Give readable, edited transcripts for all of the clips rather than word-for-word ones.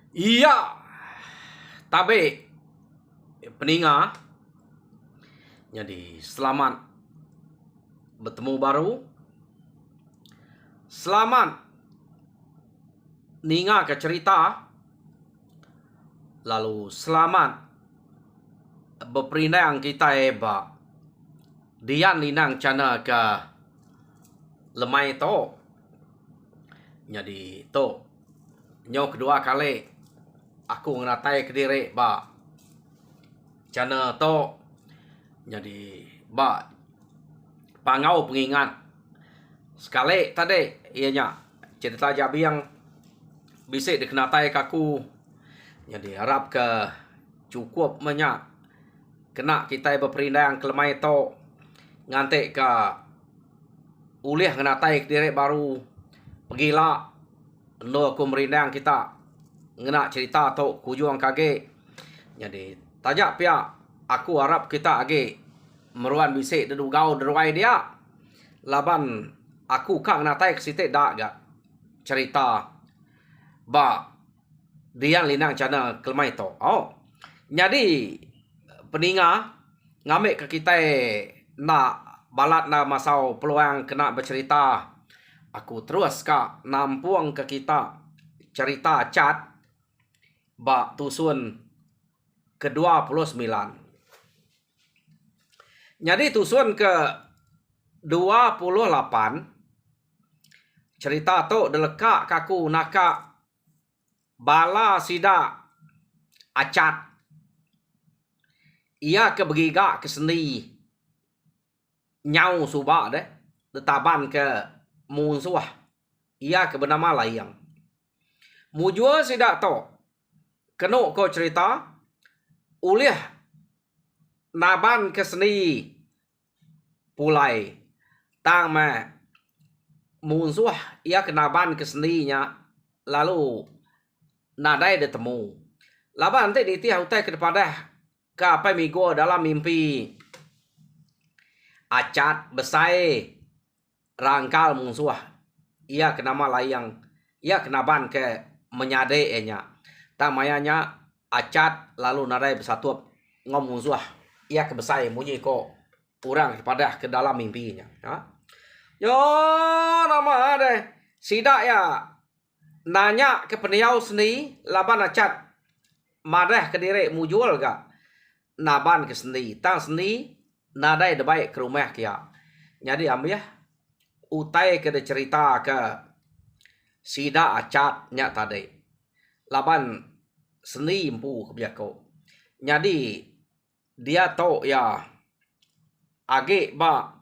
Iya, tapi peninga, jadi selamat bertemu baru. Selamat ninga ke cerita. Lalu selamat berperindang kita eba. Dian linang cana ke lemai to. Jadi to. Nyo kedua kali aku ngeratai ke diri ba. Cana to. Jadi ba pangau pengingat. Sekali tadi ianya cerita jabi yang bisik dikenatai kaku. Jadi harap ke cukup banyak kena kita berperindang ke lemai to ngantik ke ulih ngenatai ke diri baru pergilah endo aku merindang kita ngena cerita to kujuang kage. Jadi tajak pihak aku harap kita age meruan bisik dedugau deruai dia laban aku kang natai ke sitik dak gak cerita ba dian linang cana kelmai to. Oh. Jadi peninga ngambil ke kita nak balat na masau peluang kena bercerita. Aku terus kak nampung ke kita cerita cat ba tusun ke-29. Jadi tusun ke-28 cerita tu delekak kaku nakak bala sida acat. Ia ke bergigak ke seni nyau subak deh detaban ke musuh. Ia ke bernama layang. Mujua sida to keno ko cerita ulih naban ke seni pulai tang ma musuh ia kenaban ke seninya lalu nadai detemu. Laban nanti ditih utai kepada ke apa migo dalam mimpi acat besai rangkal musuh. Ia kenama layang. Ia kenaban ke menyade enya. Tamayanya acat lalu nadai bersatu ngom musuh. Ia ke besai munyi ko orang kepada ke dalam mimpinya. Ha? Yo nama deh. Sidak ya nanya ke peniau seni laban acat madah ke diri mujul gak naban ke seni tang seni nadai debai ke rumah kia. Jadi ambil utai ke de cerita ke sida acat nya tadi laban seni empu ke biako. Jadi dia to ya age ba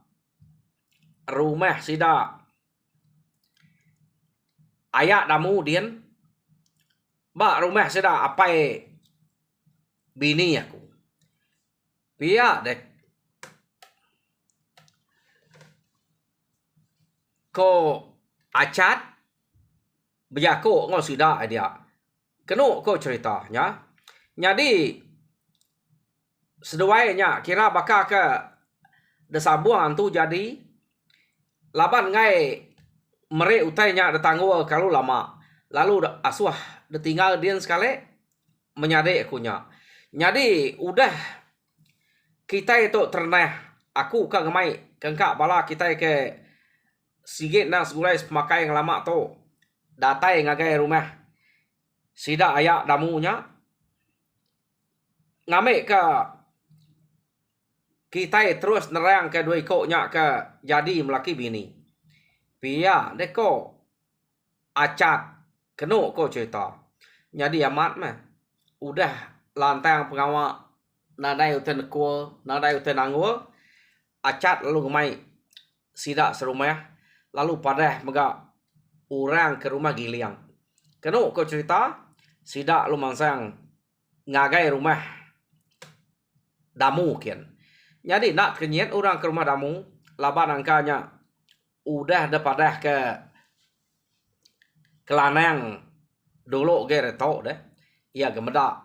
rumah sida ayak damu dian ba rumah sida apai bini aku. Pia dek ko acat bejako ngau sida dia. Keno ko ceritanya. Jadi seduainya kira bakal ke desabuan tu jadi laban ngai mere utainya detanggu kalau lama. Lalu asuah detinggal dia sekali menyade akunya. Jadi udah kita itu ternah aku kang ngemai kengkak bala kita ke sigit nang segulai pemakai yang lama tu datai ngagai rumah sida ayak damunya ngame ke kita terus nerang ke dua ikoknya ke jadi melaki bini. Pia deko acat keno ko cerita. Jadi amat mah udah lantang pengawak nadai uten ko nadai uten angul acat lalu ngemai sida serumah lalu pada mega orang ke rumah giliang. Keno ko cerita sida lu mangsang ngagai rumah damu kian. Jadi nak kenyet orang ke rumah damu laban angkanya udah daripada ke kelanang dulu ge retok deh. Ia gemeda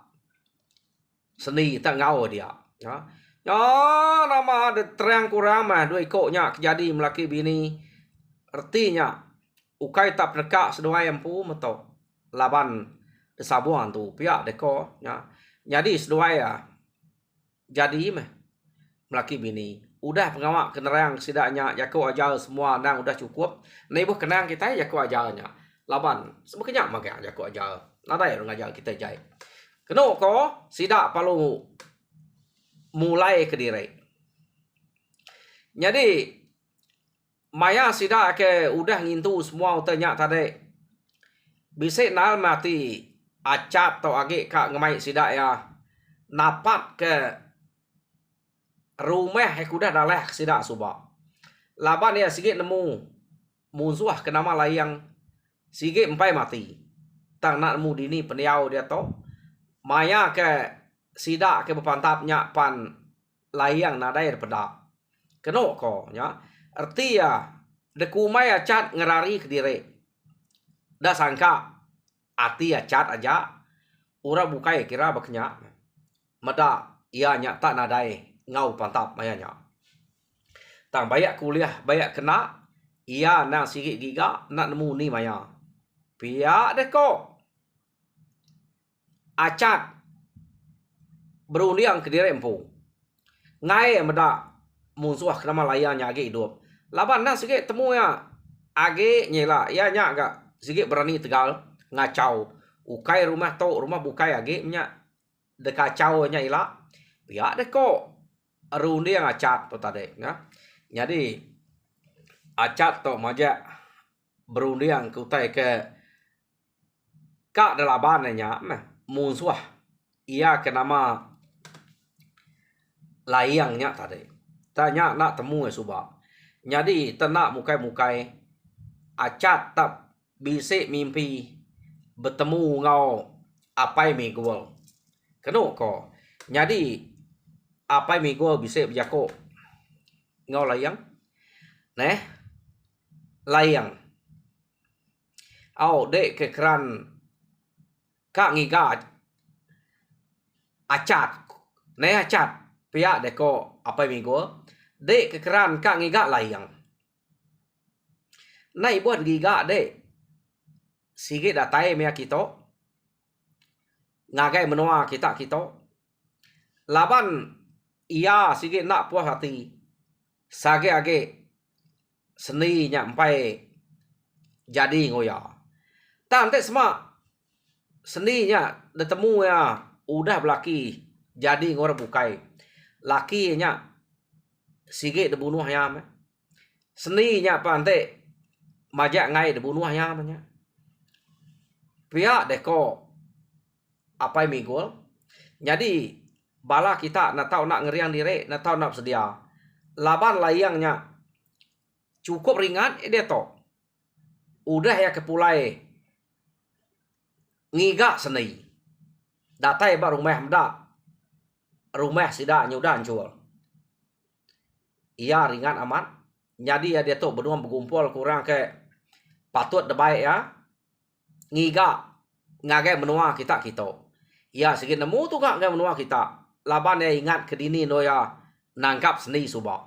seni tak ngau dia. Ya. Ya nama ada terang kurang mah dua ikoknya jadi melaki bini. Artinya ukai tak nekak seduai empu meto laban kesabuan tu pihak deko ya. Jadi seduai ya. Jadi meh melaki bini. Udah pengawak kenerang sidaknya jaku ajar semua nang udah cukup. Nei buh kenang kita jaku ajarnya. Laban sebeknya maga jaku ajar. Nadai ngajar kita jai. Keno ko sidak palu mulai ke diri. Jadi maya sidak ke udah ngintu semua utanya tadi. Bisa nal mati acat atau agi kak ngemai sidak ya. Napat ke rumah yang kuda dalah sidak subak. Laban ya sikit nemu musuh ke nama layang sikit empai mati. Tang nak nemu dini peniau dia to. Maya ke sidak ke berpantapnya pan layang nadai pedak. Keno ko nya. Arti ya dekumai acat ngerari ke diri. Dah sangka ati acat aja. Ura bukai kira baknya. Mada ia nyata nadai ngau pantap mayanya. Tang banyak kuliah, banyak kena, ia nang sikit giga nak nemu ni maya. Pihak deko. Acat berundiang ke diri empu. Ngai meda musuh kenama layanya agi hidup. Laban nang sikit temu ya. Agi nyela, ia nyak gak sikit berani tegal ngacau. Ukai rumah to, rumah bukai agi nya dekacau nya ila. Pihak deko. Rundi yang acat tu tadi ya. Jadi acat tu majak berundi yang kutai ke kak dalaban nya musuh ia ke nama layangnya tadi. Tanya nak temu subak. Jadi tenak mukai-mukai acat tak bisik mimpi bertemu ngau apai migul. Keno ko. Jadi apa minggu bisa berjako ngau layang neh layang au dek ke keran kak ngiga acat neh acat pihak deko apa minggu dek ke keran kak ngiga layang nai buat giga dek sige datai mea kita ngagai menua kita laban ia sikit nak puas hati. Sage age seni nya empai jadi ngoya. Tante semua seni nya detemu ya udah belaki jadi ngora bukai. Laki nya sikit debunuh ya. Seni nya pante majak ngai debunuh ya nya. Pihak deko apa migul. Jadi bala kita nak tahu nak ngeriang diri, nak tahu nak sedia. Laban layangnya cukup ringan, dia to. Udah ya kepulai ngiga seni. Datai ba rumah mda. Rumah sida nyudah hancur. Ia ringan amat. Jadi ya dia to berdua berkumpul kurang ke patut debaik ya. Ngiga ngagai menua kita. Ia sikit nemu tu gak ngagai menua kita. Laban ya ingat ke dini noya nangkap seni subak.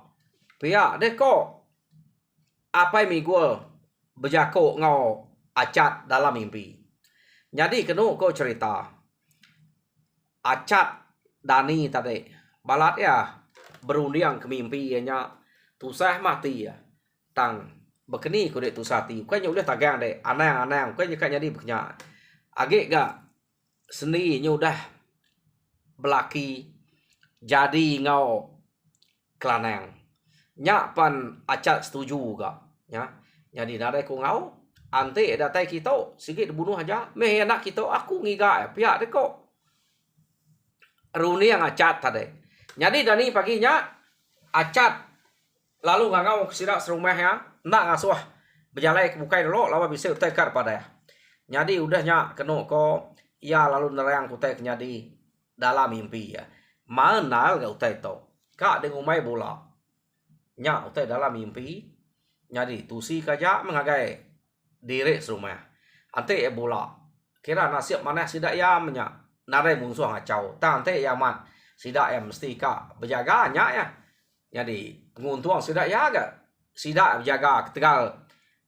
Pihak deko apa minggu berjako ngau acat dalam mimpi. Jadi kenu ko cerita acat Dani tadi balat ya berundiang ke mimpi nya tusah mati ya. Tang bekeni ko dek tusati. Kan nya udah tagang dek anang kan nya jadi beknya. Agak gak seni nya udah belaki jadi ngau kelanang. Nyak pan acat setuju gak. Ya. Jadi nadai ku ngau. Ante datai kita sikit bunuh aja. Meh anak kita aku ngiga ya. Pihak deko. Runi yang acat tadi. Jadi Dani paginya acat. Lalu ngau kesidak serumah ya. Nak ngasuh. Berjalai ke bukai dulu. Lawa bisa utekar pada ya. Jadi udahnya kena ko. Ya lalu nerang kutek nyadi. Dalam mimpi ya. Mana gak utai to. Kak dengan umai bola. Nyak utai dalam mimpi. Jadi tusi kaja mengagai diri serumah. Ante ya bola. Kira nasib mana sidak ya menyak. Narai musuh ngacau. Tak ante ya man. Sidak ya mesti kak berjaga nyak ya. Jadi penguntuang sidak ya agak. Sidak berjaga ketegal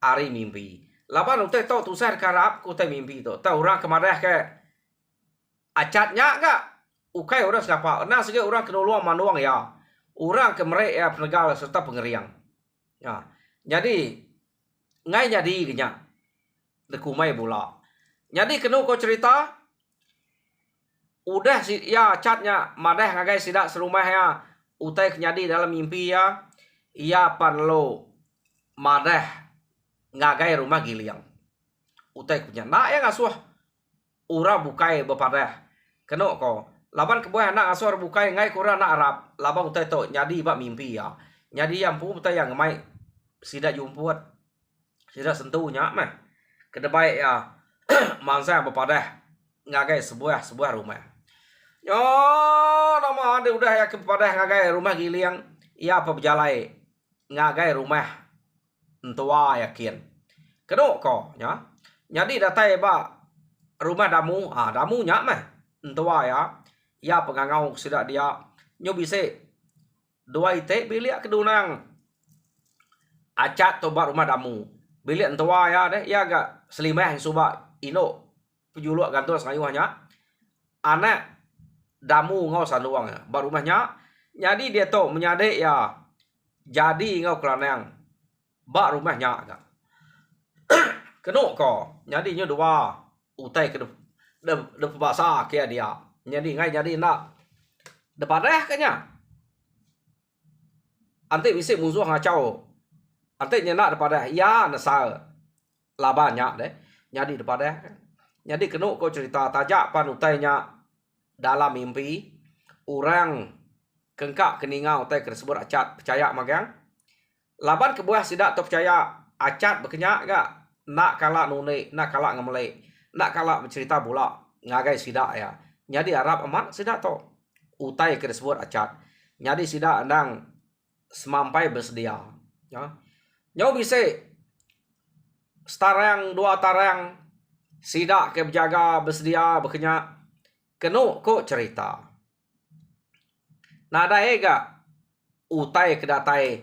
hari mimpi. Lapan utai to tusar karap kutai mimpi to. Tahu orang kemarah ke acatnya enggak ukai orang siapa nah segi orang kena luang manuang ya orang ke mereka ya penegal serta pengeriang ya jadi ngai jadi kenya dekumai bola jadi kena kau cerita udah si ya catnya madeh ngagai sidak serumah ya utai kenyadi dalam mimpi ya ia panlo madeh ngagai rumah giliang utai punya nak ya ngasuh ura bukai bepadeh kena ko laban kebuah anak asuh bukai ngai kura nak arab laban utai to nyadi bak mimpi ya nyadi yang pu utai yang mai sida jumpuat sida sentuhnya mah kedebai ya mangsa bepadeh ngagai sebuah rumah yo nama ada udah ya kepadeh ngagai rumah giliang ia apa berjalai ngagai rumah entua yakin kena ko ya jadi datai ba rumah damu damu nya mah entua ya pengangau sida dia nyo bise dua ite bilik kedunang acat tobat rumah damu bilik entua ya deh ya agak selimah suba ino pujuluk gantung sayuhnya anak damu ngau saluang ya bar rumahnya jadi dia to menyadek ya jadi ngau kelanang bak rumahnya agak kena ko jadi nyo dua utai ke de bahasa ke dia jadi ngai jadi nak depadeh kanya ante bisi musuh ngacau ante nyena depadeh ya nasa labanya deh jadi depadeh jadi kena ko cerita tajak pan utainya dalam mimpi orang kengkak keningau utai tersebut acat percaya magang laban kebuah sidak tu percaya acat berkenyak gak nak kalak nune nak kalak ngemele nak kalak bercerita bola ngagai sidak ya jadi Arab amat sidak to utai tersebut acat jadi sidak andang semampai bersedia ya nyau bisa starang dua tarang sidak ke berjaga bersedia berkenyak kena ko cerita nada ega utai kedatai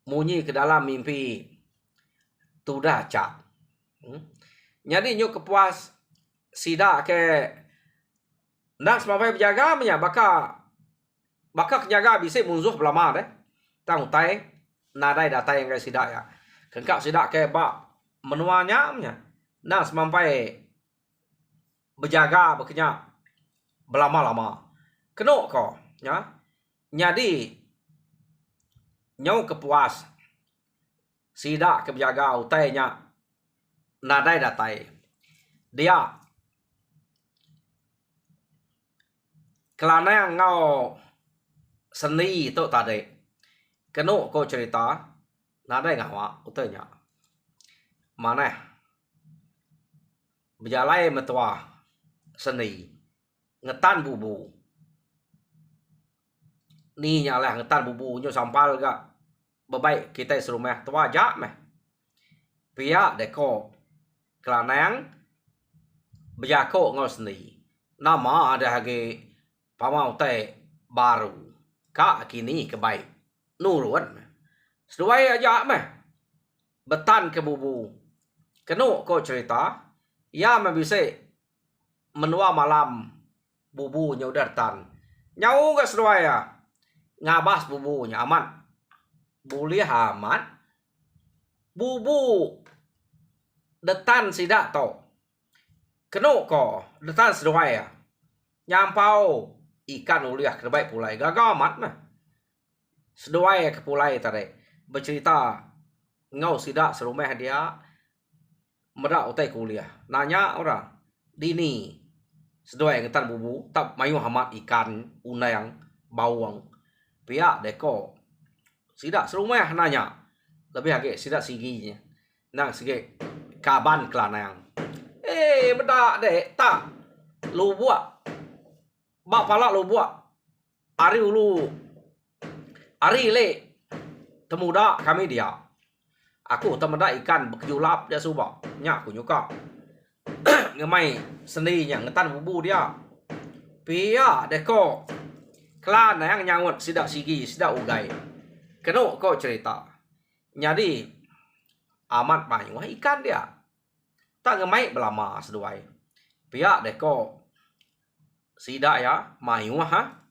munyi ke dalam mimpi tu dah acat jadi nyo kepuas sidak ke nak semampai berjaga menya baka kejaga bisa munzuh belama deh tang utai nadai datai yang ke sidak ya kengkak sidak ke bak menuanya menya nak semampai berjaga berkenyak belama-lama kena ko ya jadi nyau kepuas sidak kejaga utainya nadai datai dia kelana ngau seni tu tadi kena ko cerita nadai ngawa utainya mana berjalai metua seni ngetan bubu ni nyalah ngetan bubu nyo sampal gak bebaik kita serumah tua jak meh pihak deko kelanang berjako ngau seni nama ada hage pamau teh baru kak kini kebaik nurun sesuai aja meh betan ke bubu kena ko cerita ya bisa menua malam bubu nya udah tan nyau gak sesuai ya ngabas bubunya aman boleh aman bubu detan sidak to kena ko detan sesuai ya nyampau ikan uliah kebaik pulai gagal amat mah sesuai ke pulai tadi bercerita ngau sidak serumah dia medak utai kuliah nanya orang dini sesuai ngetan bubu tak mayu hamat ikan unang bawang pihak deko sidak serumah nanya lebih agak sidak siginya nang sige kaban kelanang bedak dek tak lu buat bak pala lu buat ari ulu ari le temuda kami dia aku temeda ikan berkejulap dia subak nyak aku nyuka ngemai seninya ngetan bubu dia pia deko klan yang nyawut sidak sigi sidak ugai kena ko cerita jadi amat banyak ikan dia tak ngemai belama seduai pia deko sida ya mayu ha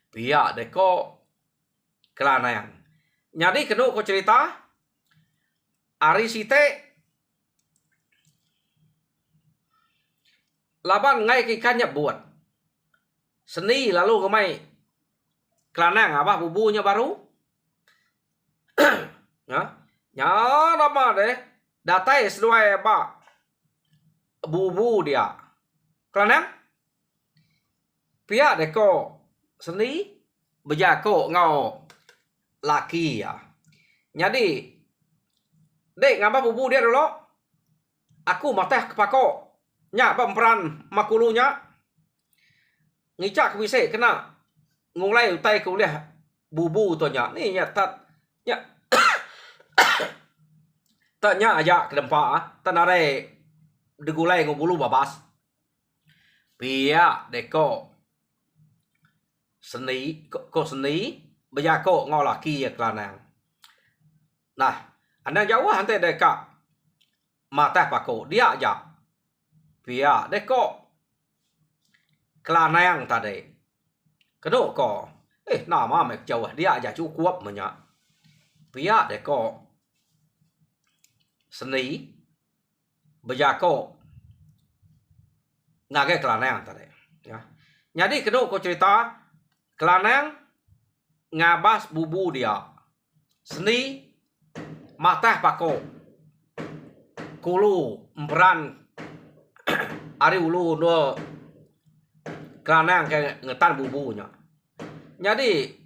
pihak deko kelanang. Jadi kena ko cerita ari site laban ngai ikannya buat seni lalu kemai kelanang apa bubunya baru ya nya nama deh datai sesuai apa bubu dia kelanang pihak deko seni bejako ngau laki ya. Jadi dek ngapa bubu dia dulu aku mateh kepako nya bemperan makulunya ngicak bisa kena ngulai utai kuliah bubu tu nya ni nya tat nya tanya aja ke dempa tanare degulai ngubulu babas pia deko seni ko seni bejako ngau laki ya kelanang. Nah anda jauh ante deka mateh pako dia aja pia deko kelanang tadi kedok ko nama mek jauh dia aja cukup banyak pia deko seni bejako ngage kelanang tadi ya. Jadi kedok ko cerita kelanang ngabas bubu dia seni mateh pako kulu emperan ari ulu do kelanang ke ngetan bubunya. Jadi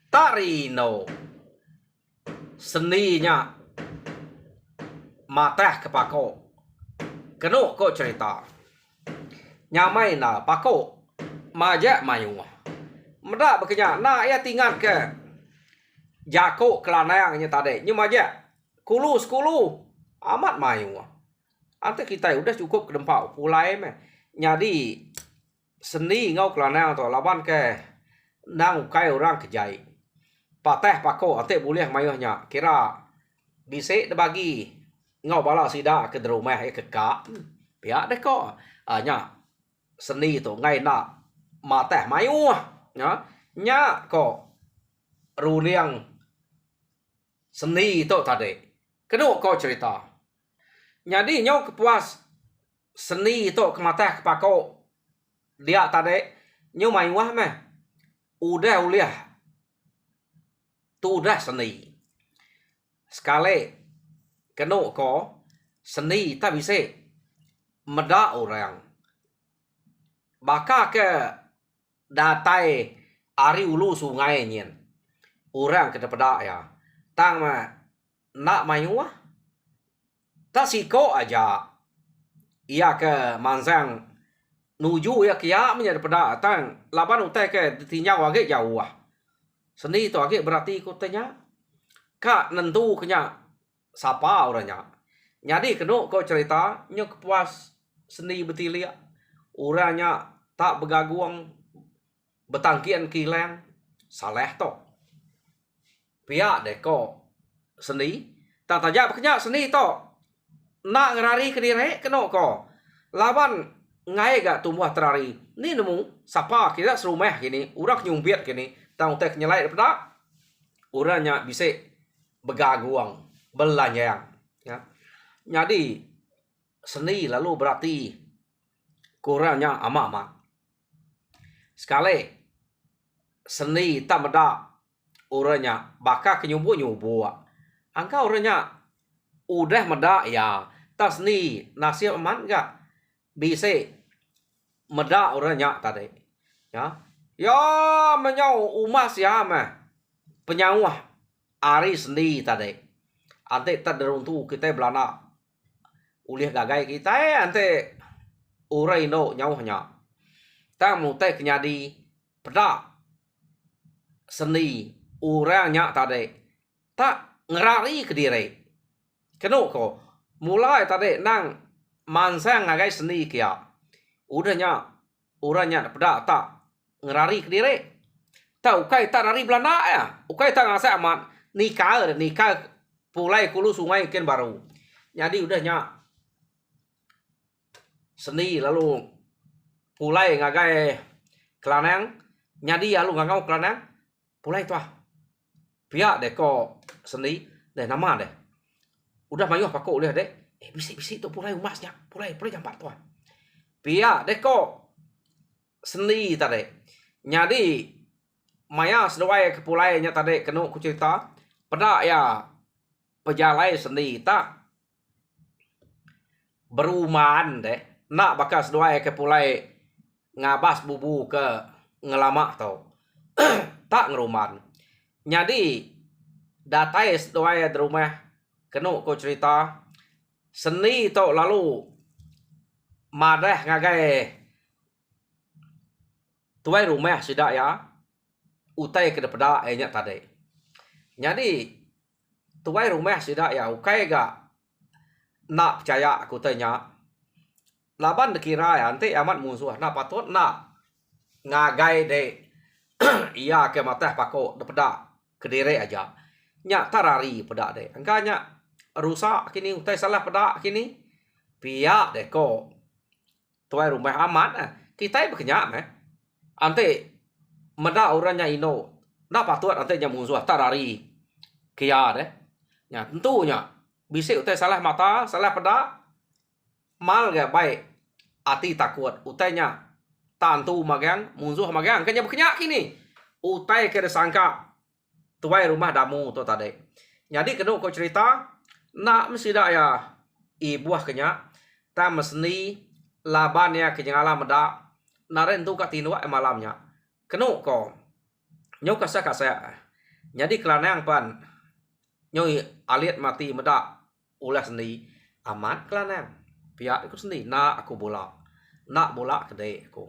tarino seninya mateh ke pako keno ko cerita nyamai na pako majak mayu meda bekerja na ya tinggal ke jako kelanangnya tadi nhưng mà aja kulu amat mayu ante kita udah cukup ke dempak pulai meh. Jadi seni ngau kelanang tu laban ke nang kai orang kejai pateh pako ante boleh mayuhnya kira bisa bagi ngau bala sida ke rumah ke kak pihak deh kok nya seni tu ngai nak mateh mayu nya kok ruliang seni tu tadi kedua kau cerita. Jadi nyau kepuas seni itu kemateh kepako dia tadi nyau main wah meh udah uliah tu udah seni sekali kena ko seni tak bisa meda orang baka ke datai ari ulu sungai nyen orang ke depada ya tang ma nak main wah tak siko aja ia ke mansang nuju ya kia menjadi pada tang laban utai ke tinya wage jauh seni itu age berarti kotanya kak nentu kenya sapa orangnya. Jadi kena kau cerita nyok puas seni betilia orangnya tak begaguang betangkian kilang saleh to pihak deko seni tak tajak kenya seni to nak ngerari ke diri kena ko lawan ngai gak tumbuh terari ni nemu sapa kita serumah gini urak nyumpiat gini tang tek nyelai pada orangnya bisa begaguang belanjang ya. Jadi seni lalu berarti kurangnya ama sekali seni tak meda orangnya bakal nyubu angka orangnya udah meda ya tas ni nasib aman enggak bisa meda orangnya tadi ya menyau umas ya mah penyawah ari seni tadi ante terderuntu kita belana ulih gagai kita ante urai no nyawahnya tamu teh kenyadi peda seni orangnya tadi tak ngerari ke diri keno ko mulai tadi nang mansang ngagai seni kia udahnya orangnya peda tak ngerari ke diri tak ukai tak nari belana ya ukai tak ngasa aman nikah pulai kulu sungai ken baru jadi udahnya seni lalu pulai ngagai kelanang nyadi alu ngangau kelanang pulai tuah pihak deh ko seni deh nama deh udah mayuh pakok lihat deh bisik-bisik tu pulai umasnya pulai jampak tuah pihak deh ko seni tadi nyadi maya sesuai ke pulainya tadi kena ku cerita pada ya pejalai seni tak berumaan deh nak bakal sesuai ke pulai ngabas bubu ke ngelamak tau tak ngeruman jadi datai sesuai di rumah kena ku cerita seni tau lalu madah ngagai tuai rumah sidak ya utai ke depada enya tadi jadi tuai rumah sidak ya ukai ga nak percaya aku tanya laban dikira ya nanti amat musuh nak patut nak ngagai de iya ke mata pakok depada kediri aja nya tarari pada de angkanya rusak kini utai salah pada kini pihak de ko tuai rumah amat kita berkenyak ante meda orangnya ino nak patut ante nya musuh tarari kia de nya tentunya bisik utai salah mata salah pada mal ga baik ati takut utainya tantu magang musuh magang kanya berkenyak kini utai ke sangka tuai rumah damu tu tadi jadi kena kau cerita nak mesti dak ya ibuah kenyak ta mesni laban ya kenyala meda naren tu kat tinua malamnya kena ko nyau kasa jadi kelanang pan nyoi alit mati meda ulah seni amat kelanang pihak aku sendiri nak aku bola kedai aku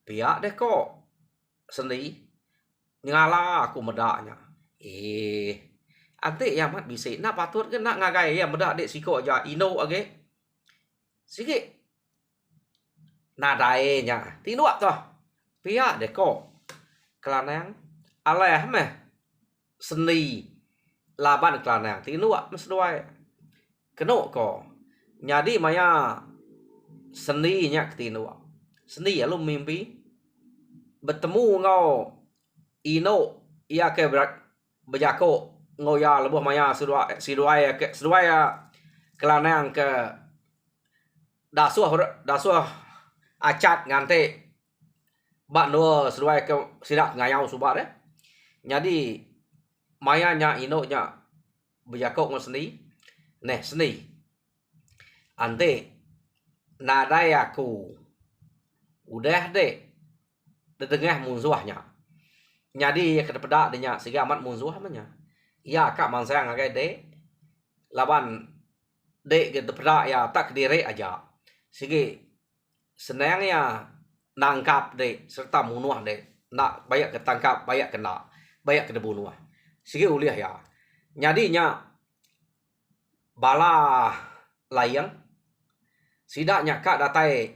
pihak deh kok sendiri ngala aku medaknya ante yang mat bisik nak patut ke nak ngagai ya medak dek siko aja ino age sikit nadae nya tinuak toh pihak deh kok kelanang aleh meh seni laban kelanang tinuak mesdoai keno ko nyadi maya seninya ketinu seni ya lu mimpi bertemu ngau ino ia ke bejako ngau ya lebuh maya sidua ya kelanang ke dasuh acat ngante bak no sidua ke sidak ngayau subat nyadi maya nya ino nya bejako ngau seni neh seni ante nadai aku udah deh detengah musuhnya jadi ke depada denya sehingga amat musuh namanya ya kak mansang ngagai de laban de ke depada ya tak kediri aja sehingga senangnya nangkap de serta munuh de nak banyak ketangkap banyak kena banyak kena bunuh sehingga uliah ya nyadinya bala layang sidaknya kak datai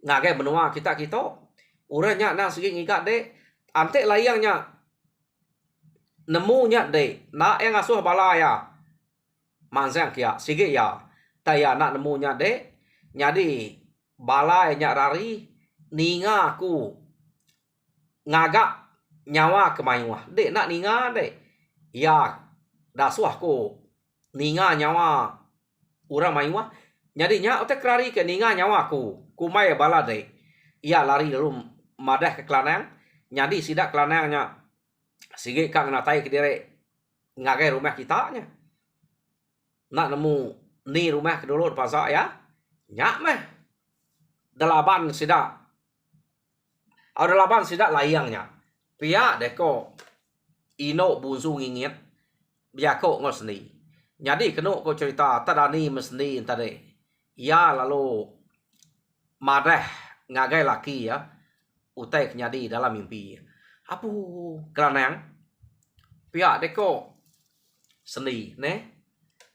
ngagai benua kita uranya nang segi ngikat de ante layangnya nemunya de nak yang asuh bala ya mansang kia sigi ya taya nak nemunya de nyadi bala nya rari ninga aku ngagak nyawa kemayuah de nak ninga de ya dasuh ku ninga nyawa urang mayuah nyadinya otek lari ke ninga nyawaku kumai bala de ia lari lalu madah ke kelanang nyadi sidak kelanangnya sige kang natai ke dire ngagai rumah kita nya nak nemu ni rumah ke dulu pasal ya nyak meh delapan sidak ada delapan sidak layangnya pihak deko ino bunsu ngingit biako ngosni jadi kena ko cerita tadani mesni tadi ya lalu madah ngagai laki ya utai kenyadi dalam mimpi apu kelanang pihak deko seni ne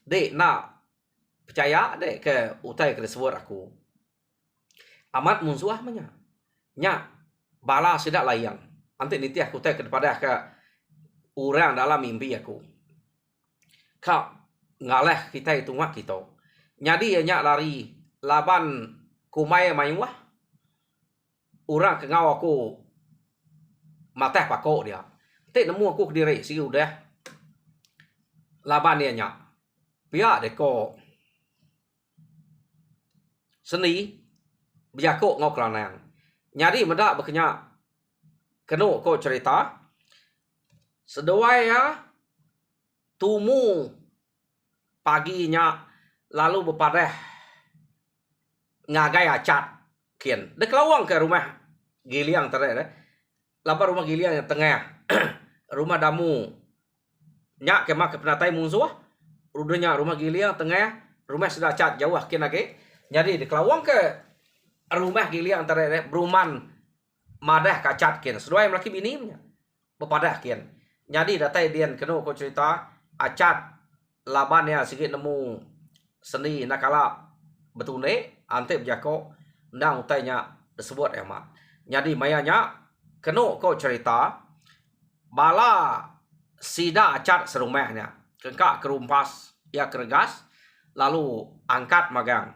dek nak percaya dek ke utai ke sebut aku amat musuh menya nya bala sidak layang nanti niti aku utai kepada ke orang dalam mimpi aku kak ngaleh kita itu ngak kita nyadi nyak lari laban kumai mayuah orang kengau aku mateh pakok dia. Tik nemu aku Kediri si udah laban dia nyak. Pihak deko seni berjakok ngau kelanang. Nyari medak berkenyak kenu ko cerita seduai ya tumu paginya lalu berpadah ngagai acat kian dek lawang ke rumah Giliang terakhir lapar rumah Giliang yang tengah rumah damu nyak kemak ke penatai musuh rudanya rumah Giliang tengah rumah sudah acat jauh kian lagi jadi dek lawang ke rumah Giliang terakhir beruman madah kacat kian seduai melaki binimnya berpadah kian jadi datai dian kenu ko cerita acat labannya sikit nemu seni nakala betune ante berjako ndang utainya disebut emak. Jadi mayanya kenu ko cerita bala sida acat serumahnya kengkak kerumpas ya keregas lalu angkat magang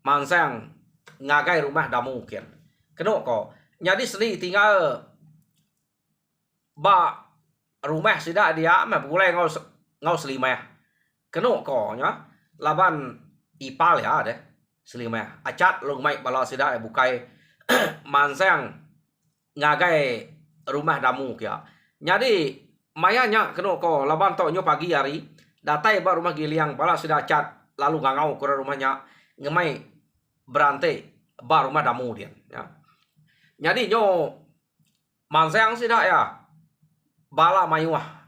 mansang ngagai rumah damu kian. Kenu ko jadi seni tinggal ba rumah sida dia mah boleh ngau selimah. Kenu ko nya laban ipal ya deh selimah acat long mai bala sida bukai mansang ngagai rumah damu kia. Jadi mayanya kenu ko laban to nyo pagi hari datai ba rumah Giliang bala sida acat lalu ngangau ke rumahnya ngemai berante ba rumah damu dia ya. Jadi nyo mansang sida ya bala mayuah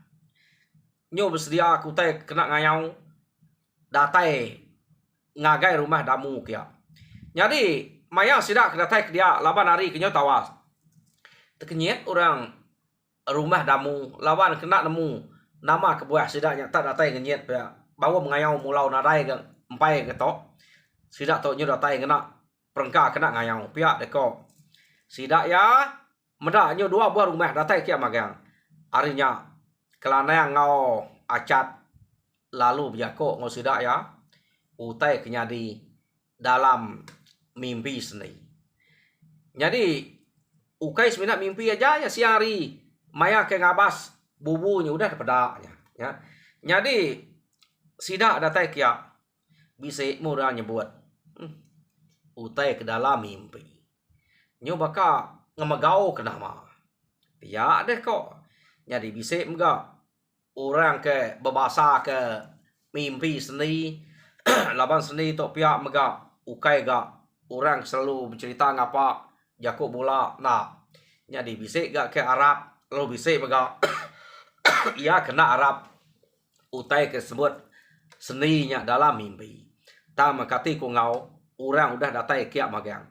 nyo bersedia kutai kena ngayau datai ngagai rumah damu kia. Jadi maya sida kedatai dia laban hari kenyo tawas. Tekenyet orang rumah damu lawan kena nemu nama kebuah sida nyata datai ngenyet ya. Bawa mengayau mulau nadai ke empai ke tok. Sida tok nyo datai kena perengka kena ngayau pihak deko. Sida ya meda nyo dua buah rumah datai kia magang. Arinya kelana ngau acat lalu berjako ngau sida ya utai kenyadi dalam mimpi seni. Jadi ukai sebenarnya mimpi aja ya si hari maya ke ngabas bubunya udah pedaknya ya. Jadi sida datai kia bisa murah nyebut utai ke dalam mimpi. Nyo baka ngemegau ke nama. Ya deh kok. Jadi bisa enggak orang ke berbahasa ke mimpi seni laban seni tok pihak megak ukai gak orang selalu bercerita ngapa jakuk bola nah jadi bisa gak ke Arab lalu bisa megak ia kena Arab utai ke sebut seninya dalam mimpi ta makati ku ngau orang udah datai kiak magang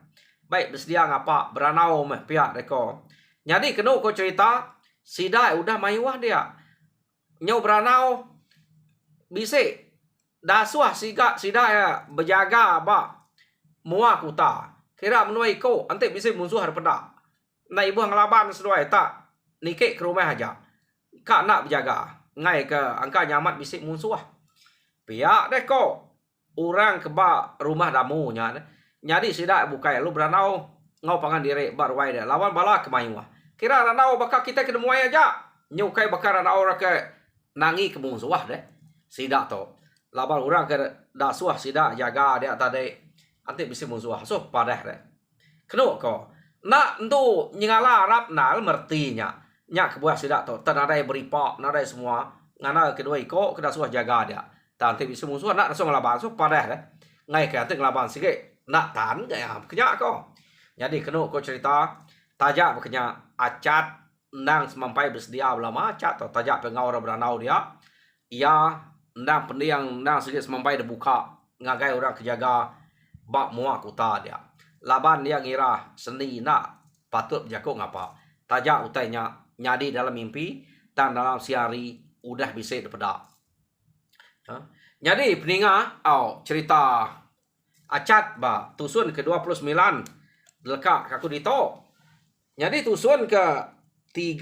baik bersedia ngapa beranau meh pihak deko jadi kenu ko cerita sida udah mayuah dia nyau beranau bisa dasuah sida ya berjaga ba mua kuta kira menuai ko ante bisa musuh har peda na ibu ngelaban seduai tak nike ke rumah aja kak nak berjaga ngai ke angka nyamat bisa musuh pihak deh ko orang ke ba rumah damunya nyadi sida bukai lu beranau ngau pangan diri barwai dia lawan bala kemayuah kira ranau bakal kita ke demuai aja nyukai bakal ranau ke nangi ke musuh deh sida to laban orang ke dasuah sida jaga dia tadi nanti bisa musuh so padah deh kenu ko nak entu nyingala Arab nal mertinya nyak kebuah sida to tanadai beripak nadai semua ngana kedua iko ke dasuah jaga dia nanti bisa musuh nak langsung ngelaban so padah deh ngai ke nanti ngelaban sikit nak tan kayak kenyak ko jadi kenu ko cerita tajak berkenyak acat nang semampai bersedia belama acat to tajak pengau beranau dia ia ndang pendiang ndang sikit semampai dibuka ngagai orang kejaga bak mua kuta dia laban dia ngira seni nak patut berjakuk ngapa tajak utainya nyadi dalam mimpi dan dalam siari udah bisa dipedak jadi peninga cerita acat ba tusun ke-29 lekak kaku dito jadi tusun ke 30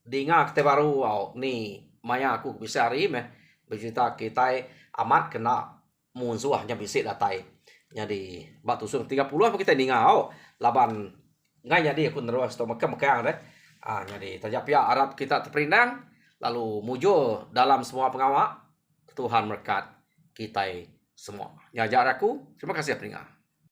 dinga kete baru ni maya aku bisa hari meh bercerita kita amat kena musuhnya bisik datai jadi bak tusun 30 apa kita ningau laban ngai jadi aku nerus to mekang deh. Jadi tajap ya Arab kita terperindang lalu mujur dalam semua pengawak Tuhan berkat kita semua. Ngajar aku, terima kasih pendengar.